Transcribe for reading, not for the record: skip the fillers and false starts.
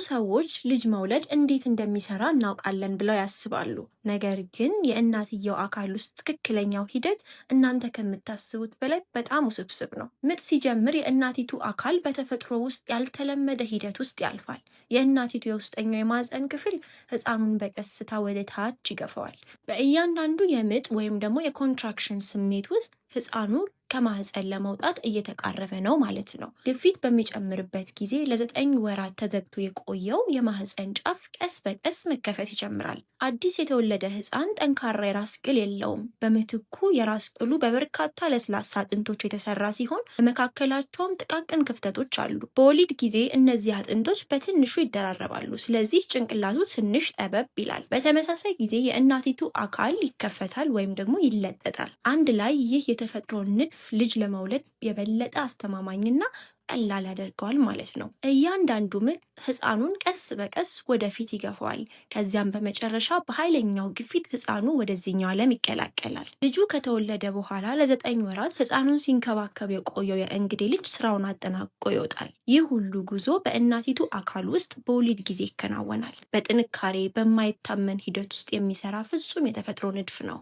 ሰዎች ልጅ መውለድ እንዴት እንደሚሰራ እናውቃለን ብለው ያስባሉ። ነገር ግን የእናትየው አካል ውስጥ ትክክለኛው ሂደት እናንተ ከምታስቡት በላይ በጣም ውስብስብ ነው። ምጥ ሲጀምር የእናቲቱ አካል በተፈጥሮ ውስጥ ያልተለመደ ሂደት ውስጥ ያልፋል። የእናቲቱ የውስጠኛው የማህፀን ክፍል ህፃኑን በቀስታ ወደ ታች ይገፋዋል። በእያንዳንዱ የምጥ ወይም ደግሞ የኮንትራክሽን ስሜት ውስጥ ህፃኑ ከማህፀን ለመውጣት እየተቃረበ ነው ማለት ነው። ግፊት በሚጨምርበት ጊዜ ለ9 ወራት ተዘግቶ የቆየው የማህፀን ጫፍ ቀስ በቀስ መከፈት ይጀምራል። አዲስ የተወለደ ህፃን ጠንካራ የራስ ቅል የለውም። በምትኩ የራስ ቅሉ በበርካታ ለስላሳ አጥንቶች የተሰራ ሲሆን በመካከላቸውም ጥቃቅን ክፍተቶች አሉ። በወሊድ ጊዜ እነዚህ አጥንቶች በትንሹ ይደራረባሉ። ስለዚህ ጭንቅላቱ ትንሽ ጠበብ ይላል። በተመሳሳይ ጊዜ የእናቲቱ አካል ይከፈታል ወይም ደግሞ ይለጠጣል። አንድ ላይ ይህ የተፈጥሮ ንድፍ ልጅ ለመውለድ የበለጠ አስተማማኝና ቀላል ያደርገዋል ማለት ነው። እያንዳንዱ ምጥ ህፃኑን ቀስ በቀስ ወደፊት ይገፋዋል። ከዚያም በመጨረሻ በኃይለኛው ግፊት ህፃኑ ወደዚህኛው ዓለም ይቀላቀላል። ልጁ ከተወለደ በኋላ ለ9 ወራት ህፃኑን ሲንከባከብ የቆየው የእንግዴ ልጅ ስራውን አጠናቅቆ ይወጣል። ይህ ሁሉ ጉዞ በእናቲቱ አካል ውስጥ በወሊድ ጊዜ ይከናወናል። በጥንካሬ በማይታመን ሂደት ውስጥ የሚሰራ ፍጹም የተፈጥሮ ንድፍ ነው።